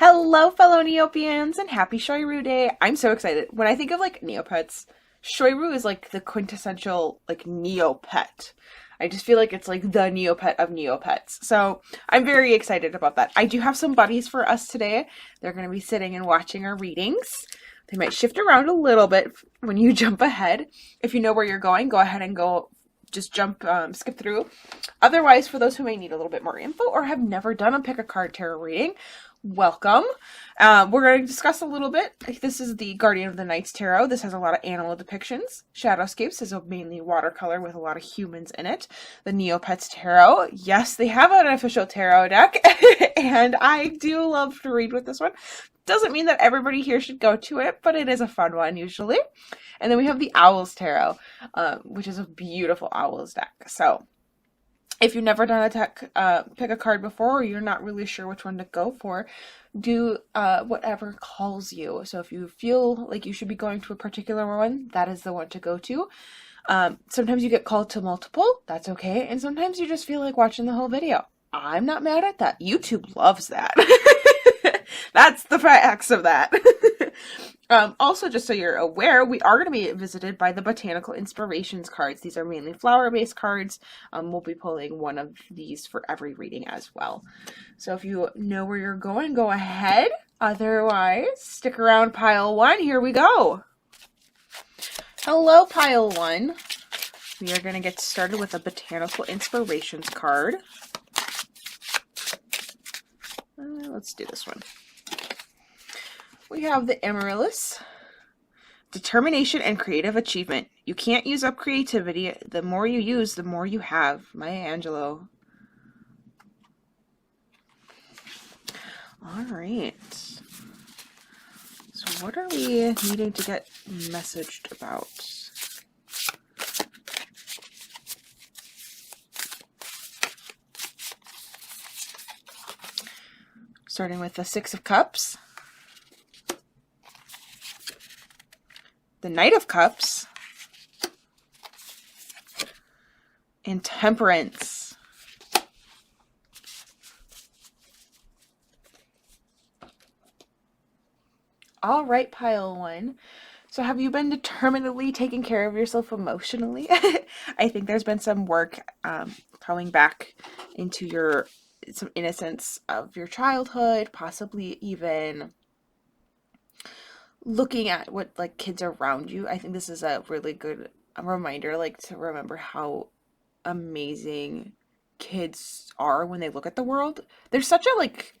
Hello, fellow Neopians, and happy Shoyru Day. I'm so excited. When I think of like Neopets, Shoyru is like the quintessential like Neopet. I just feel like it's like the Neopet of Neopets. So I'm very excited about that. I do have some buddies for us today. They're going to be sitting and watching our readings. They might shift around a little bit when you jump ahead. If you know where you're going, go ahead and just skip through. Otherwise, for those who may need a little bit more info or have never done a pick a card tarot reading, welcome. We're going to discuss a little bit. This is the Guardian of the Nights Tarot. This has a lot of animal depictions. Shadowscapes is mainly watercolor with a lot of humans in it. The Neopets Tarot. Yes, they have an official tarot deck, and I do love to read with this one. Doesn't mean that everybody here should go to it, but it is a fun one usually. And then we have the Owls Tarot, which is a beautiful Owls deck. So if you've never done a pick a card before, or you're not really sure which one to go for, do whatever calls you. So if you feel like you should be going to a particular one, that is the one to go to. Sometimes you get called to multiple, that's okay. And sometimes you just feel like watching the whole video. I'm not mad at that. YouTube loves that. That's the facts of that. Also, just so you're aware, we are going to be visited by the Botanical Inspirations cards. These are mainly flower-based cards. We'll be pulling one of these for every reading as well. So if you know where you're going, go ahead. Otherwise, stick around, pile one. Here we go. Hello, pile one. We are going to get started with a Botanical Inspirations card. Let's do this one. We have the Amaryllis. Determination and creative achievement. You can't use up creativity. The more you use, the more you have. Maya Angelou. All right. So what are we needing to get messaged about? Starting with the Six of Cups. The Knight of Cups, and Temperance. All right, pile one. So have you been determinedly taking care of yourself emotionally? I think there's been some work coming back into some innocence of your childhood, possibly even looking at what like kids around you. I think this is a really good reminder, like to remember how amazing kids are when they look at the world. There's such a like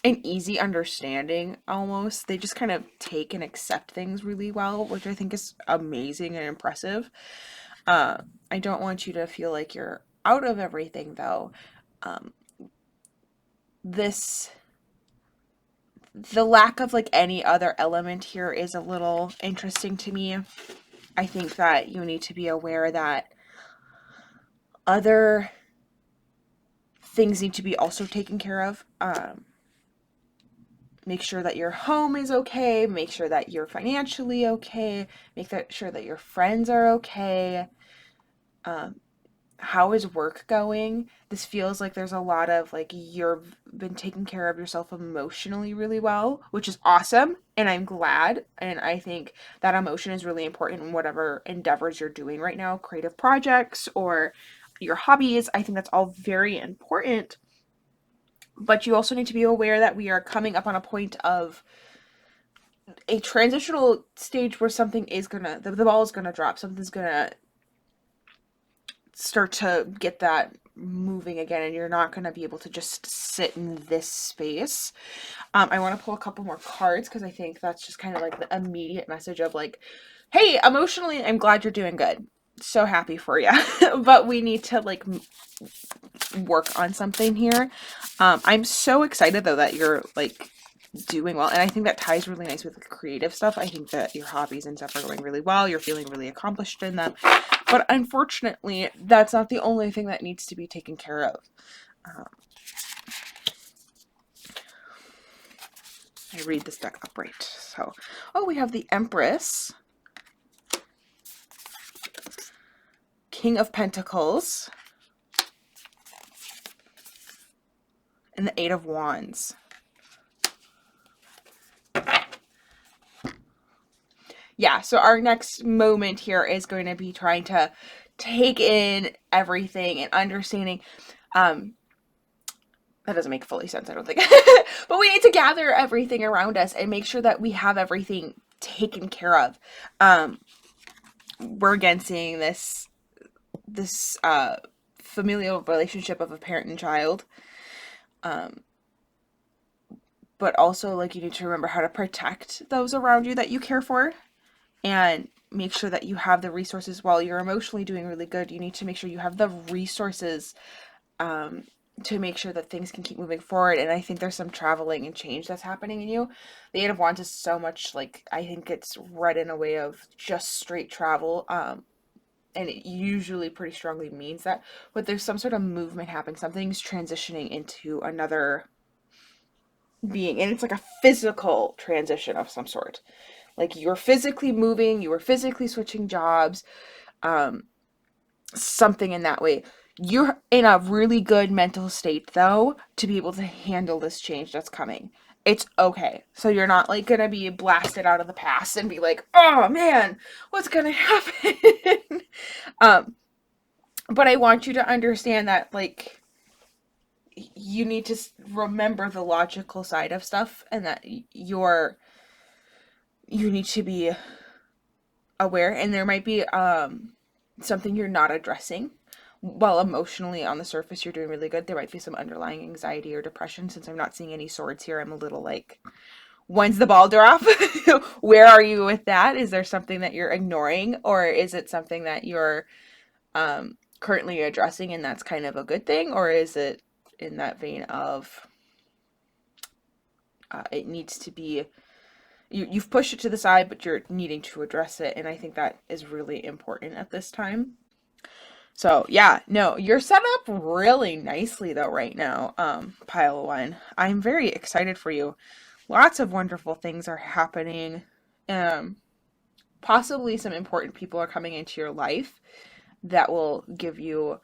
an easy understanding almost. They just kind of take and accept things really well, which I think is amazing and impressive. I don't want you to feel like you're out of everything though. The lack of like any other element here is a little interesting to me. I think that you need to be aware that other things need to be also taken care of. Make sure that your home is okay. Make sure that you're financially okay. Sure that your friends are okay. How is work going? This feels like there's a lot of like you've been taking care of yourself emotionally really well, which is awesome, and I'm glad. And I think that emotion is really important in whatever endeavors you're doing right now, creative projects or your hobbies. I think that's all very important. But you also need to be aware that we are coming up on a point of a transitional stage where something is the ball is gonna drop. Something's gonna start to get that moving again, and you're not going to be able to just sit in this space. I want to pull a couple more cards because I think that's just kind of like the immediate message of like, hey, emotionally, I'm glad you're doing good. So happy for you. But we need to like work on something here. I'm so excited though that you're like doing well, and I think that ties really nice with the creative stuff. I think that your hobbies and stuff are going really well. You're feeling really accomplished in them. But unfortunately, that's not the only thing that needs to be taken care of. I read this deck upright. So, we have the Empress, King of Pentacles, and the Eight of Wands. yeah, so our next moment here is going to be trying to take in everything and understanding. That doesn't make fully sense, I don't think. But we need to gather everything around us and make sure that we have everything taken care of. We're again seeing this familial relationship of a parent and child. But also, like, you need to remember how to protect those around you that you care for, and make sure that you have the resources. While you're emotionally doing really good, you need to make sure you have the resources to make sure that things can keep moving forward. And I think there's some traveling and change that's happening in you. The Eight of Wands is so much, like, I think it's read in a way of just straight travel. And it usually pretty strongly means that, but there's some sort of movement happening. Something's transitioning into another being, and it's like a physical transition of some sort. Like, you're physically moving, you are physically switching jobs, something in that way. You're in a really good mental state, though, to be able to handle this change that's coming. It's okay. So you're not, like, gonna be blasted out of the past and be like, oh man, what's gonna happen? But I want you to understand that, like, you need to remember the logical side of stuff, and that you need to be aware, and there might be something you're not addressing. While emotionally on the surface you're doing really good, there might be some underlying anxiety or depression. Since I'm not seeing any swords here, I'm a little like, when's the ball drop? Where are you with that? Is there something that you're ignoring, or is it something that you're currently addressing and that's kind of a good thing? Or is it in that vein of it needs to be, you've pushed it to the side, but you're needing to address it? And I think that is really important at this time. So yeah, no, you're set up really nicely though right now, pile of one. I'm very excited for you. Lots of wonderful things are happening. Possibly some important people are coming into your life that will give you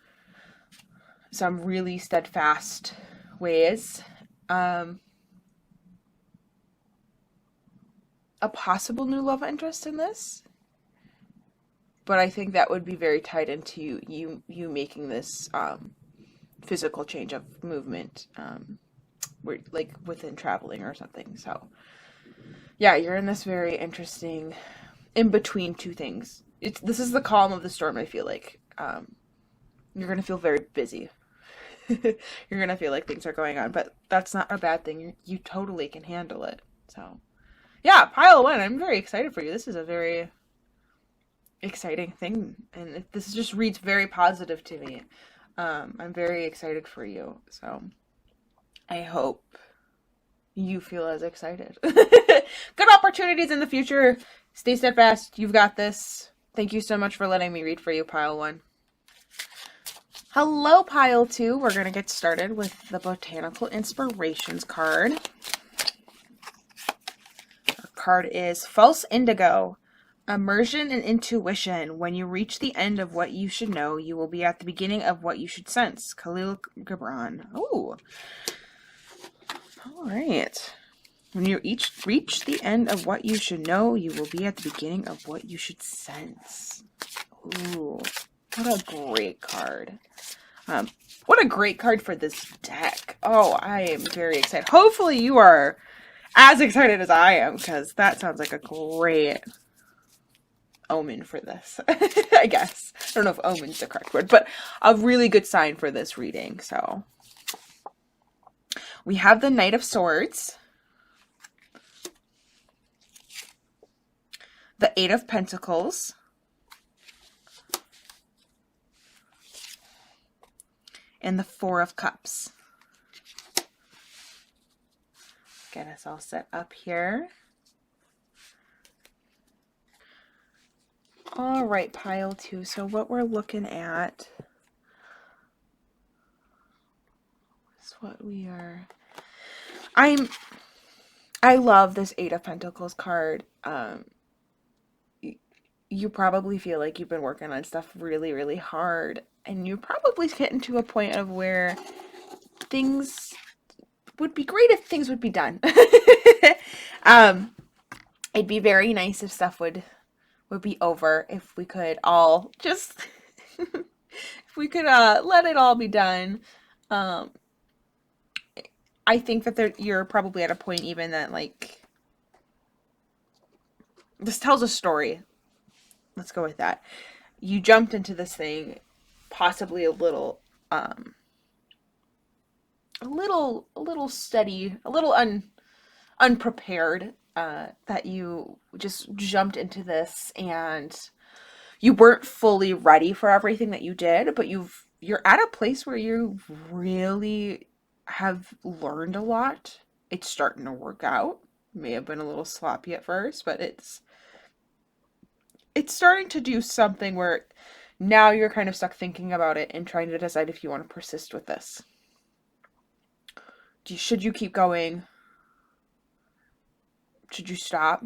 some really steadfast ways. A possible new love interest in this. But I think that would be very tied into you making this physical change of movement, where, like, within traveling or something. So yeah, you're in this very interesting in between two things. This is the calm of the storm. I feel like you're gonna feel very busy. You're gonna feel like things are going on, but that's not a bad thing. You totally can handle it. So yeah, pile of one. I'm very excited for you. This is a very exciting thing, and this just reads very positive to me. I'm very excited for you, so I hope you feel as excited. Good opportunities in the future. Stay steadfast. You've got this. Thank you so much for letting me read for you, pile one. Hello, pile two. We're going to get started with the Botanical Inspirations card. Our card is False Indigo. Immersion and intuition. When you reach the end of what you should know, you will be at the beginning of what you should sense. Khalil Gibran. Oh. All right. When you reach the end of what you should know, you will be at the beginning of what you should sense. Ooh. What a great card. What a great card for this deck. Oh, I am very excited. Hopefully you are as excited as I am, because that sounds like a great omen for this. I guess. I don't know if omen's the correct word, but a really good sign for this reading. So we have the Knight of Swords, the Eight of Pentacles, and the Four of Cups. Get us all set up here. All right, pile two. So what we're looking at is what we are. I love this Eight of Pentacles card. You probably feel like you've been working on stuff really, really hard, and you're probably getting to a point of where things would be great if things would be done. It'd be very nice if stuff would would be over if we could all just, if we could let it all be done. Um, I think that you're probably at a point even that, like, this tells a story. Let's go with that. You jumped into this thing possibly a little steady, a little unprepared, that you just jumped into this and you weren't fully ready for everything that you did, but you're at a place where you really have learned a lot. It's starting to work out. May have been a little sloppy at first, but it's starting to do something where now you're kind of stuck thinking about it and trying to decide if you want to persist with this. Should you keep going? Should you stop?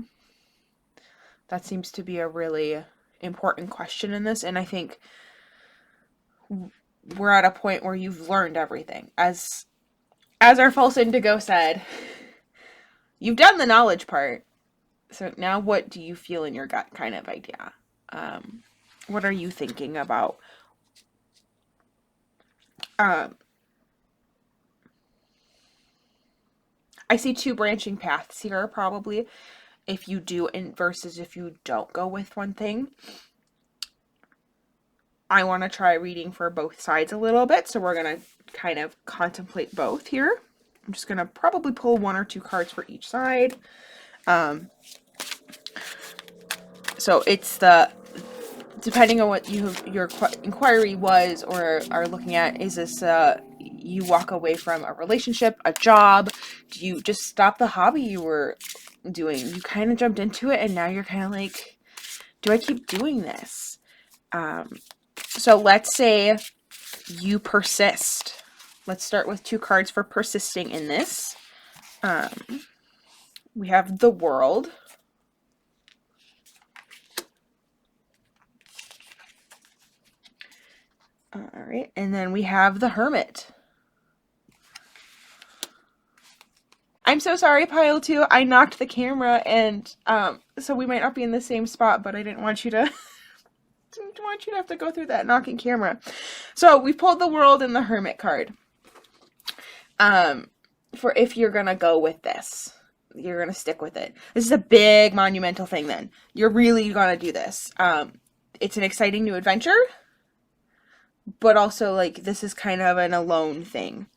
That seems to be a really important question in this, and I think we're at a point where you've learned everything. As our false indigo said, you've done the knowledge part. So now what do you feel in your gut kind of idea? What are you thinking about? I see two branching paths here, probably, if you do versus if you don't go with one thing. I want to try reading for both sides a little bit, so we're going to kind of contemplate both here. I'm just going to probably pull 1 or 2 cards for each side. So it's depending on what your inquiry was or are looking at, is this you walk away from a relationship, a job? Do you just stop the hobby you were doing? You kind of jumped into it and now you're kind of like, do I keep doing this? So let's say you persist. Let's start with 2 cards for persisting in this. We have the World. All right, and then we have the Hermit. I'm so sorry, Pile 2. I knocked the camera, and so we might not be in the same spot, but I didn't want you to have to go through that knocking camera. So we pulled the World and the Hermit card. For if you're gonna go with this, you're gonna stick with it. This is a big monumental thing. Then you're really gonna do this. It's an exciting new adventure. But also, like, this is kind of an alone thing.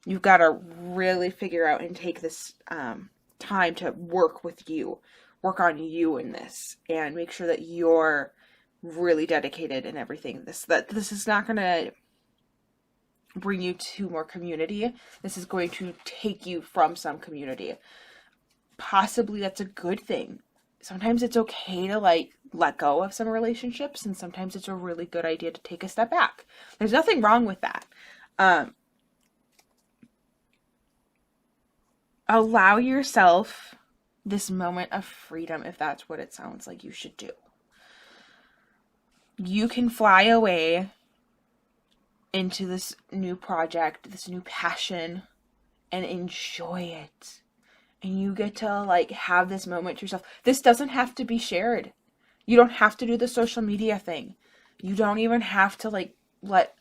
You've got to really figure out and take this time to work on you in this, and make sure that you're really dedicated in everything. This is not going to bring you to more community. This is going to take you from some community. Possibly that's a good thing. Sometimes it's okay to, like, let go of some relationships, and sometimes it's a really good idea to take a step back. There's nothing wrong with that. Allow yourself this moment of freedom if that's what it sounds like you should do. You can fly away into this new project, this new passion, and enjoy it. And you get to, like, have this moment to yourself. This doesn't have to be shared. You don't have to do the social media thing. You don't even have to, like, let,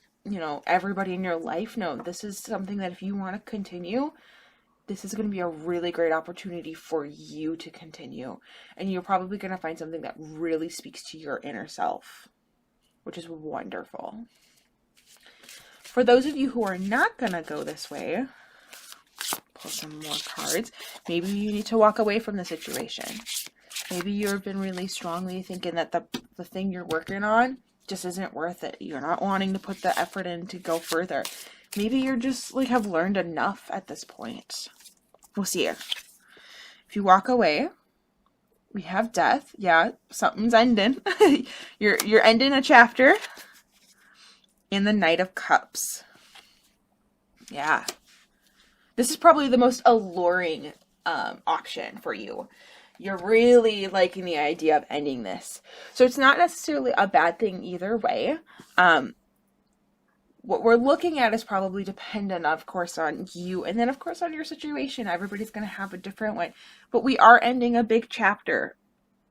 everybody in your life know. This is something that if you want to continue, this is going to be a really great opportunity for you to continue. And you're probably going to find something that really speaks to your inner self, which is wonderful. For those of you who are not going to go this way, pull some more cards. Maybe you need to walk away from the situation. Maybe you've been really strongly thinking that the thing you're working on just isn't worth it. You're not wanting to put the effort in to go further. Maybe you're just, like, have learned enough at this point. We'll see. If you walk away, we have Death. Yeah, something's ending. you're ending a chapter. And the Knight of Cups. Yeah. This is probably the most alluring option for you. You're really liking the idea of ending this. So it's not necessarily a bad thing either way. What we're looking at is probably dependent, of course, on you. And then, of course, on your situation. Everybody's going to have a different one. But we are ending a big chapter.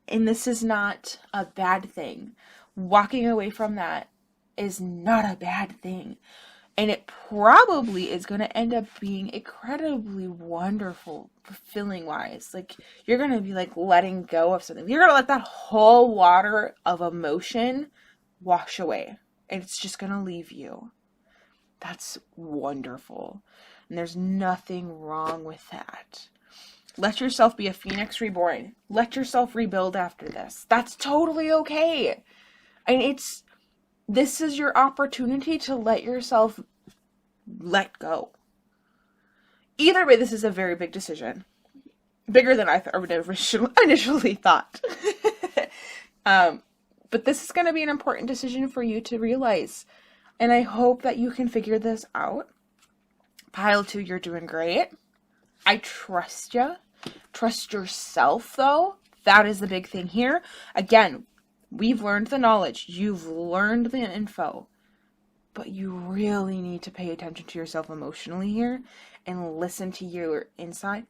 And this is not a bad thing. Walking away from that is not a bad thing. And it probably is going to end up being incredibly wonderful, fulfilling wise. Like, you're going to be like letting go of something. You're going to let that whole water of emotion wash away. And it's just going to leave you. That's wonderful. And there's nothing wrong with that. Let yourself be a phoenix reborn. Let yourself rebuild after this. That's totally okay. And this is your opportunity to let yourself let go. Either way, this is a very big decision. Bigger than I initially thought. But this is going to be an important decision for you to realize. And I hope that you can figure this out. Pile 2, you're doing great. I trust you. Trust yourself, though. That is the big thing here. Again, we've learned the knowledge. You've learned the info. But you really need to pay attention to yourself emotionally here and listen to your inside.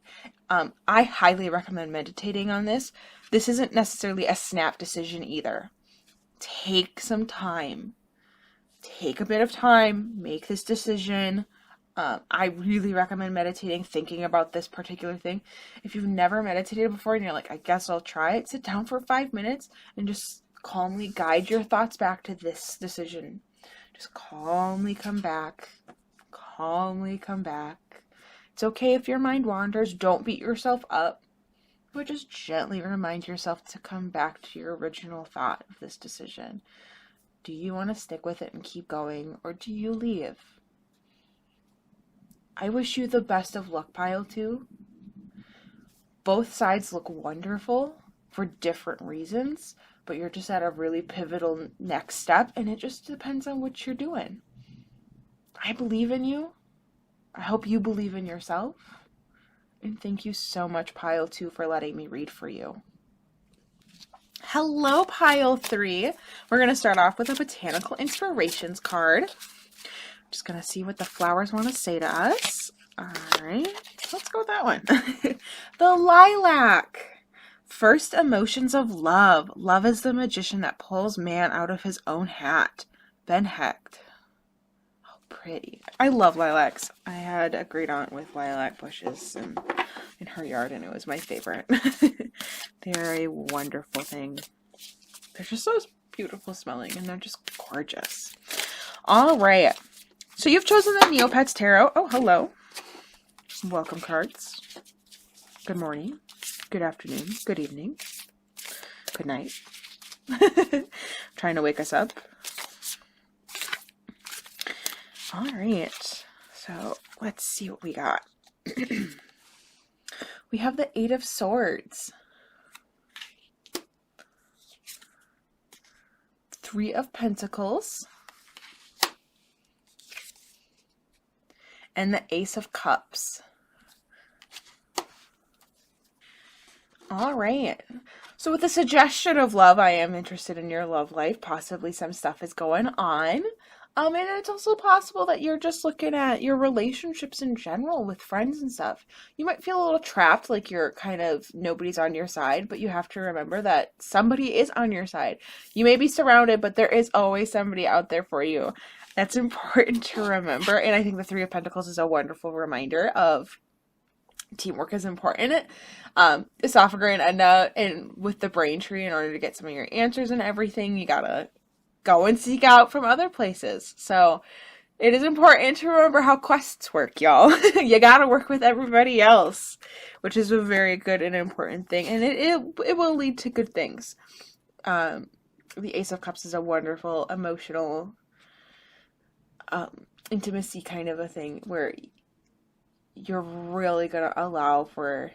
I highly recommend meditating on this. This isn't necessarily a snap decision either. Take some time. Take a bit of time. Make this decision. I really recommend meditating, thinking about this particular thing. If you've never meditated before and you're like, I guess I'll try it, sit down for 5 minutes and just calmly guide your thoughts back to this decision. Just calmly come back. Calmly come back. It's okay if your mind wanders. Don't beat yourself up. But just gently remind yourself to come back to your original thought of this decision. Do you want to stick with it and keep going, or do you leave? I wish you the best of luck, Pile 2. Both sides look wonderful for different reasons, but you're just at a really pivotal next step, and it just depends on what you're doing. I believe in you. I hope you believe in yourself. And thank you so much, Pile 2, for letting me read for you. Hello, Pile 3. We're going to start off with a Botanical Inspirations card. Just going to see what the flowers want to say to us. All right. Let's go with that one. The lilac. First emotions of love. Love is the magician that pulls man out of his own hat. Ben Hecht. Oh, pretty. I love lilacs. I had a great aunt with lilac bushes in her yard, and it was my favorite. They're a wonderful thing. They're just so beautiful smelling, and they're just gorgeous. All right. So you've chosen the Neopets Tarot. Oh, hello. Welcome cards. Good morning. Good afternoon. Good evening. Good night. Trying to wake us up. All right. So let's see what we got. We have the 8 of Swords. 3 of Pentacles. And the Ace of Cups. All right. So with the suggestion of love, I am interested in your love life. Possibly some stuff is going on. And it's also possible that you're just looking at your relationships in general with friends and stuff. You might feel a little trapped, like you're kind of nobody's on your side, but you have to remember that somebody is on your side. You may be surrounded, but there is always somebody out there for you. That's important to remember. And I think the 3 of Pentacles is a wonderful reminder of teamwork is important. Esophagus and with the brain tree, in order to get some of your answers and everything, you gotta go and seek out from other places. So it is important to remember how quests work, y'all. You gotta work with everybody else, which is a very good and important thing. And it will lead to good things. The Ace of Cups is a wonderful, emotional, intimacy kind of a thing where you're really going to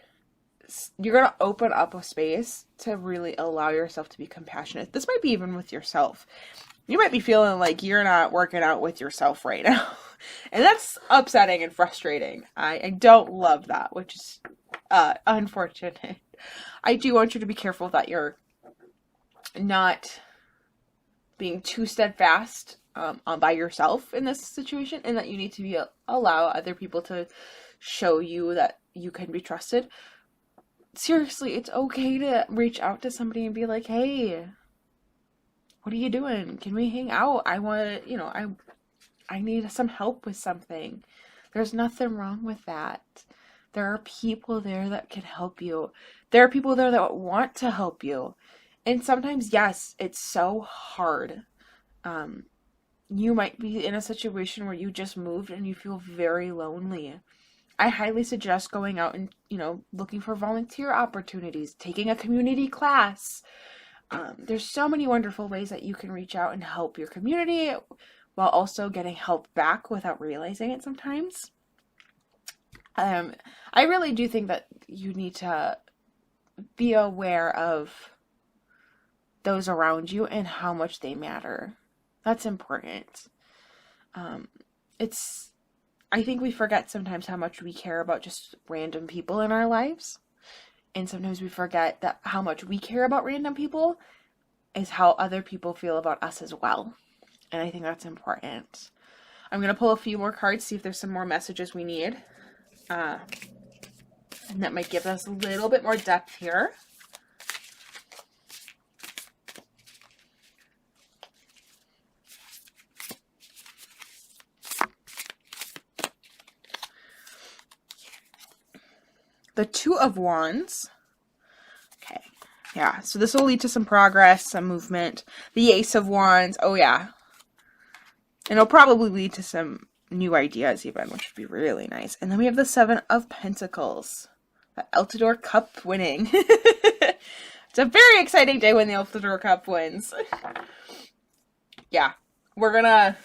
you're going to open up a space to really allow yourself to be compassionate. This might be even with yourself. You might be feeling like you're not working out with yourself right now. And that's upsetting and frustrating. I don't love that, which is unfortunate. I do want you to be careful that you're not being too steadfast by yourself in this situation, and that you need to allow other people to show you that you can be trusted. seriously, it's okay to reach out to somebody and be like, hey, what are you doing? Can we hang out? I want to, I need some help with something. There's nothing wrong with that. There are people there that can help you. There are people there that want to help you. And sometimes, yes, it's so hard. You might be in a situation where you just moved and you feel very lonely. I highly suggest going out and, looking for volunteer opportunities, taking a community class. There's so many wonderful ways that you can reach out and help your community while also getting help back without realizing it sometimes. I really do think that you need to be aware of those around you and how much they matter. That's important. I think we forget sometimes how much we care about just random people in our lives. And sometimes we forget that how much we care about random people is how other people feel about us as well. And I think that's important. I'm going to pull a few more cards, see if there's some more messages we need. And that might give us a little bit more depth here. The Two of Wands. Okay. Yeah, so this will lead to some progress, some movement. The Ace of Wands. Oh, yeah. And it'll probably lead to some new ideas even, which would be really nice. And then we have the Seven of Pentacles. The Eltador Cup winning. It's a very exciting day when the Eltador Cup wins. Yeah. We're gonna...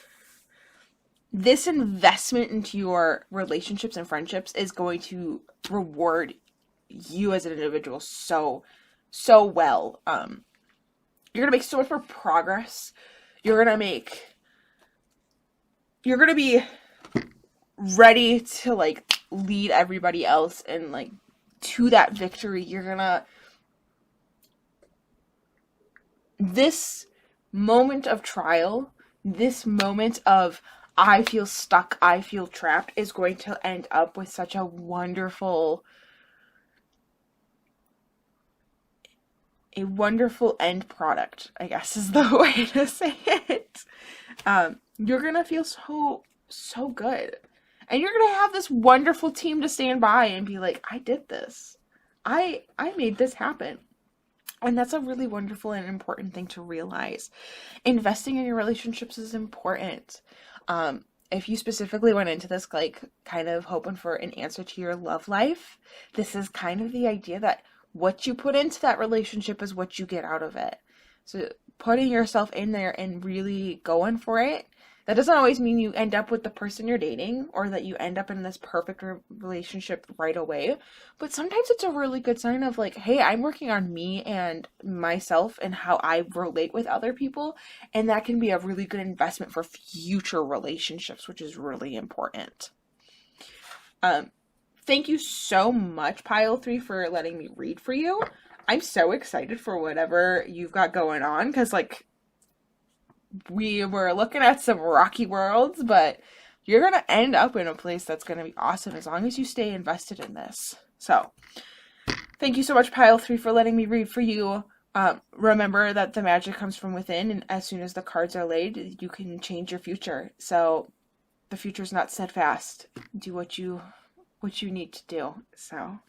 This investment into your relationships and friendships is going to reward you as an individual so well. You're gonna make so much more progress. You're gonna be ready to like lead everybody else and like to that victory. This moment of trial, this moment of I feel stuck, I feel trapped, is going to end up with such a wonderful end product, I guess is the way to say it. You're going to feel so good. And you're going to have this wonderful team to stand by and be like, I did this. I made this happen. And that's a really wonderful and important thing to realize. Investing in your relationships is important. If you specifically went into this, like, kind of hoping for an answer to your love life, this is kind of the idea that what you put into that relationship is what you get out of it. So putting yourself in there and really going for it, that doesn't always mean you end up with the person you're dating or that you end up in this perfect relationship right away. But sometimes it's a really good sign of like, hey, I'm working on me and myself and how I relate with other people. And that can be a really good investment for future relationships, which is really important. Thank you so much, Pile 3, for letting me read for you. I'm so excited for whatever you've got going on because, like, we were looking at some rocky worlds, but you're going to end up in a place that's going to be awesome as long as you stay invested in this. So, thank you so much, Pile 3, for letting me read for you. Remember that the magic comes from within, and as soon as the cards are laid, you can change your future. So, the future's not steadfast. Do what you need to do. So,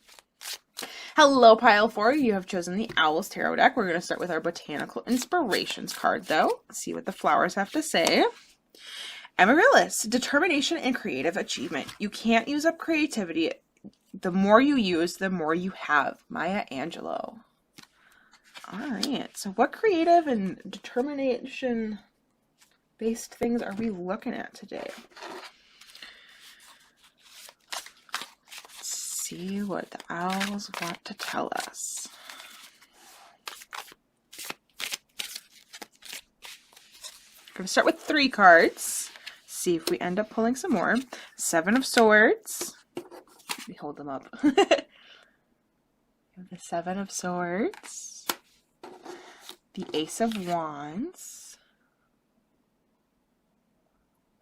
hello, Pile 4. You have chosen the Owl's Tarot deck. We're going to start with our Botanical Inspirations card, though. See what the flowers have to say. Amaryllis, determination and creative achievement. You can't use up creativity. The more you use, the more you have. Maya Angelou. All right. So what creative and determination-based things are we looking at today? See what the owls want to tell us. I'm going to start with 3 cards. See if we end up pulling some more. 7 of Swords. Let me hold them up. The 7 of Swords. The Ace of Wands.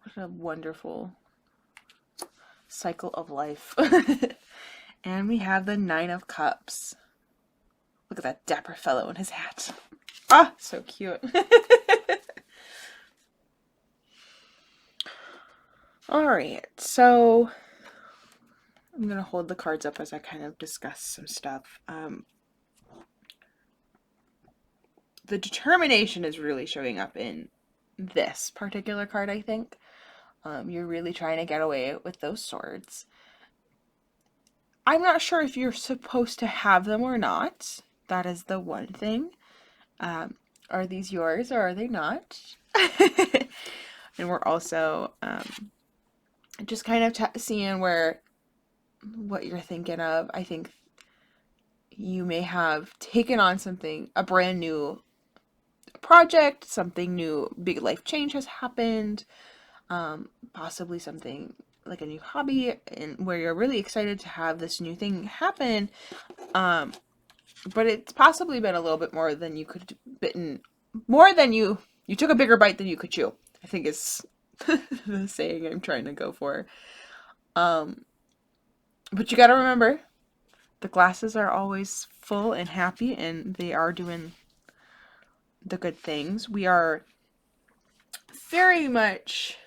What a wonderful cycle of life. And we have the 9 of Cups. Look at that dapper fellow in his hat. Ah, so cute. Alright, so I'm going to hold the cards up as I kind of discuss some stuff. The determination is really showing up in this particular card, I think. You're really trying to get away with those swords. I'm not sure if you're supposed to have them or not. That is the one thing. Are these yours or are they not? And we're also just kind of seeing what you're thinking of. I think you may have taken on something, a brand new project, something new, big life change has happened, possibly something like a new hobby, and where you're really excited to have this new thing happen, but it's possibly been a little bit more than you could you took a bigger bite than you could chew, I think is the saying I'm trying to go for. But you got to remember, the glasses are always full and happy, and they are doing the good things. We are very much,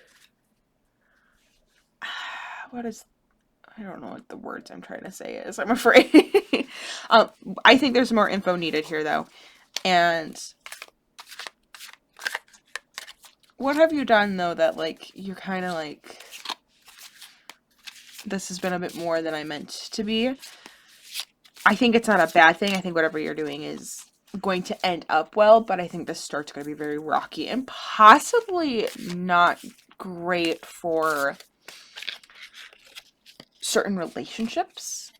I don't know what the words I'm trying to say is, I'm afraid. I think there's more info needed here, though. And what have you done, though, that, like, you're kind of like, this has been a bit more than I meant to be? I think it's not a bad thing. I think whatever you're doing is going to end up well, but I think the start's going to be very rocky and possibly not great for certain relationships.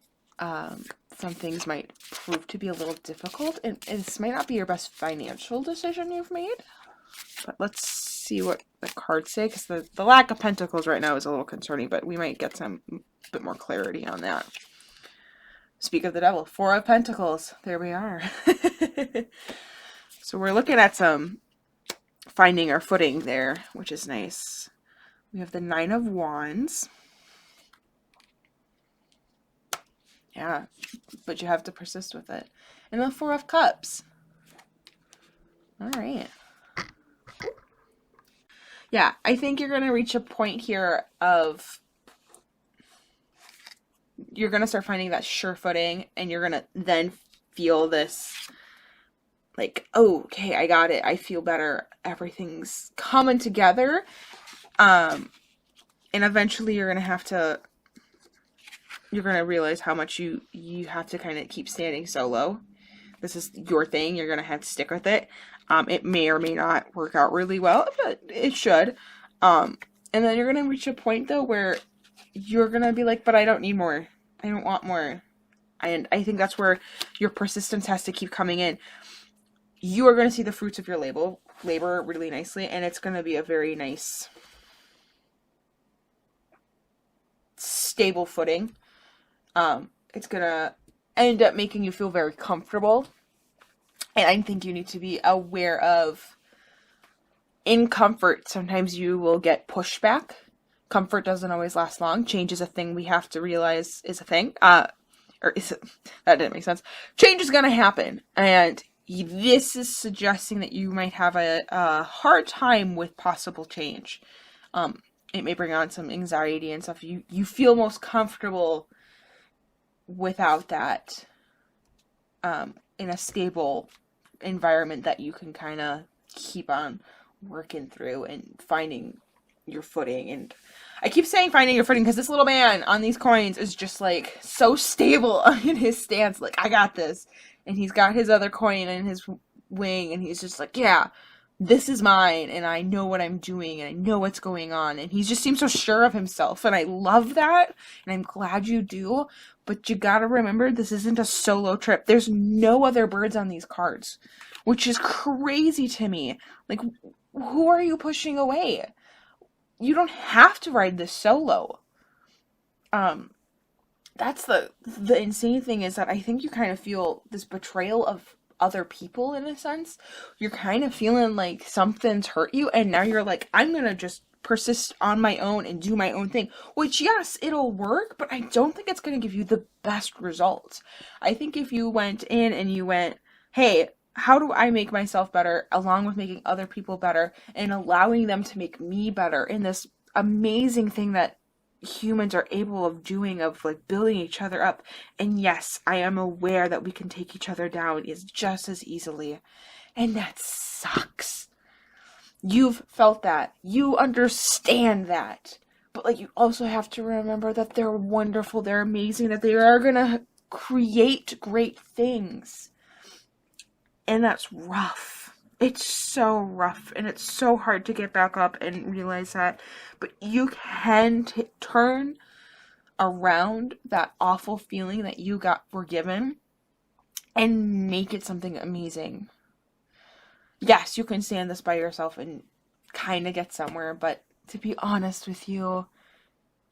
Some things might prove to be a little difficult, and this might not be your best financial decision you've made. But let's see what the cards say, because the lack of pentacles right now is a little concerning, but we might get some bit more clarity on that. Speak of the devil, 4 of Pentacles. There we are. So we're looking at some finding our footing there, which is nice. We have the 9 of Wands. Yeah, but you have to persist with it. And the 4 of Cups. All right. Yeah, I think you're going to reach a point here of, you're going to start finding that sure footing, and you're going to then feel this, like, oh, okay, I got it. I feel better. Everything's coming together. And eventually you're going to realize how much you have to kind of keep standing solo. This is your thing. You're going to have to stick with it. It may or may not work out really well, but it should. And then you're going to reach a point, though, where you're going to be like, but I don't need more. I don't want more. And I think that's where your persistence has to keep coming in. You are going to see the fruits of your labor really nicely, and it's going to be a very nice, stable footing. It's going to end up making you feel very comfortable. And I think you need to be aware of, in comfort, sometimes you will get pushback. Comfort doesn't always last long. Change is a thing we have to realize is a thing. That didn't make sense. Change is going to happen. And this is suggesting that you might have a hard time with possible change. It may bring on some anxiety and stuff. You feel most comfortable without that, in a stable environment that you can kind of keep on working through and finding your footing. And I keep saying finding your footing because this little man on these coins is just like so stable in his stance, like, I got this. And he's got his other coin in his wing, and he's just like, yeah, this is mine, and I know what I'm doing, and I know what's going on. And he just seems so sure of himself, and I love that, and I'm glad you do. But you gotta remember, this isn't a solo trip. There's no other birds on these cards, which is crazy to me. Like, who are you pushing away? You don't have to ride this solo. That's the insane thing, is that I think you kind of feel this betrayal of other people in a sense. You're kind of feeling like something's hurt you, and now you're like, I'm gonna just persist on my own and do my own thing, which yes, it'll work, but I don't think it's going to give you the best results. I think if you went in and you went, hey, how do I make myself better along with making other people better and allowing them to make me better in this amazing thing that humans are able of doing, of like building each other up. And yes, I am aware that we can take each other down is just as easily. And that sucks. You've felt that. You understand that. But like, you also have to remember that they're wonderful, they're amazing, that they are gonna create great things. And that's rough. It's so rough, and it's so hard to get back up and realize that. But you can turn around that awful feeling that you were given and make it something amazing. Yes, you can stand this by yourself and kind of get somewhere, but to be honest with you,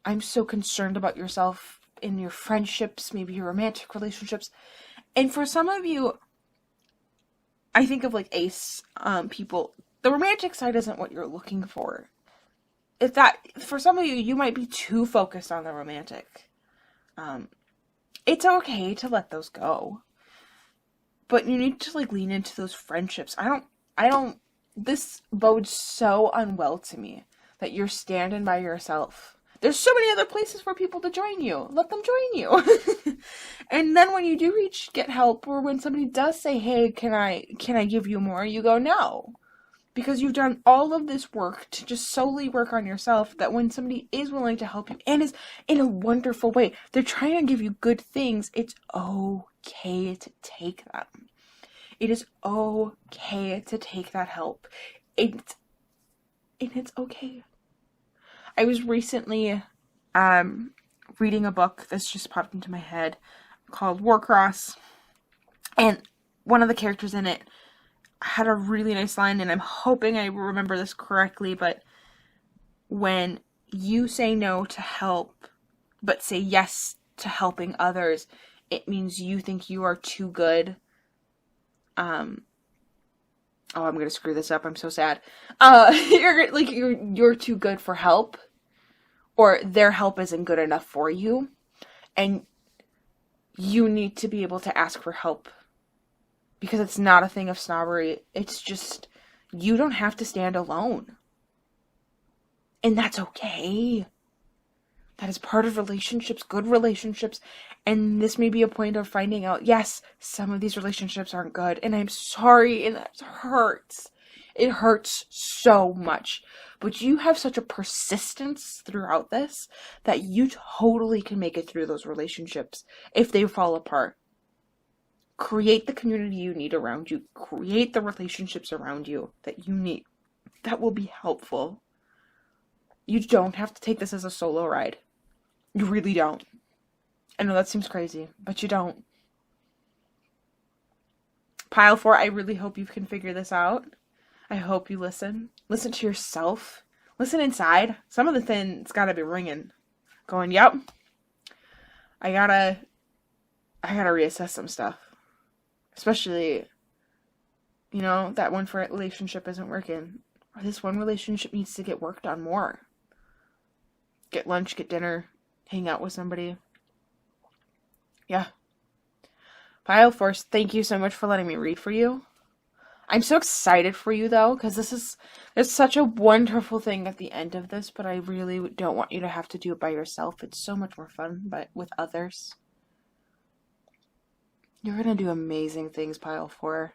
I'm so concerned about yourself in your friendships, maybe your romantic relationships. And for some of you, I think of like ace people, the romantic side isn't what you're looking for. If that, for some of you, you might be too focused on the romantic. It's okay to let those go. But you need to like lean into those friendships. This bodes so unwell to me that you're standing by yourself. There's so many other places for people to join you. Let them join you. And then when you do get help, or when somebody does say, hey, can I give you more? You go, no. Because you've done all of this work to just solely work on yourself, that when somebody is willing to help you and is in a wonderful way, they're trying to give you good things, it's okay to take them. It is okay to take that help. It's okay. I was recently reading a book that's just popped into my head called Warcross, and one of the characters in it had a really nice line, and I'm hoping I remember this correctly, but when you say no to help but say yes to helping others, it means you think you are too good. I'm gonna screw this up. I'm so sad. You're too good for help, or their help isn't good enough for you, and you need to be able to ask for help, because it's not a thing of snobbery. It's just, you don't have to stand alone, and that's okay. That is part of relationships, good relationships. And this may be a point of finding out, yes, some of these relationships aren't good. And I'm sorry, and that hurts. It hurts so much. But you have such a persistence throughout this that you totally can make it through those relationships if they fall apart. Create the community you need around you. Create the relationships around you that you need. That will be helpful. You don't have to take this as a solo ride. You really don't. I know that seems crazy, but you don't. Pile 4, I really hope you can figure this out. I hope you listen. Listen to yourself. Listen inside. Some of the things gotta be ringing. Going, yep. I gotta reassess some stuff. Especially, that one relationship isn't working. Or this one relationship needs to get worked on more. Get lunch, get dinner, hang out with somebody. Yeah. Pile 4, thank you so much for letting me read for you. I'm so excited for you, though, because there's such a wonderful thing at the end of this, but I really don't want you to have to do it by yourself. It's so much more fun, but with others. You're going to do amazing things, Pile 4.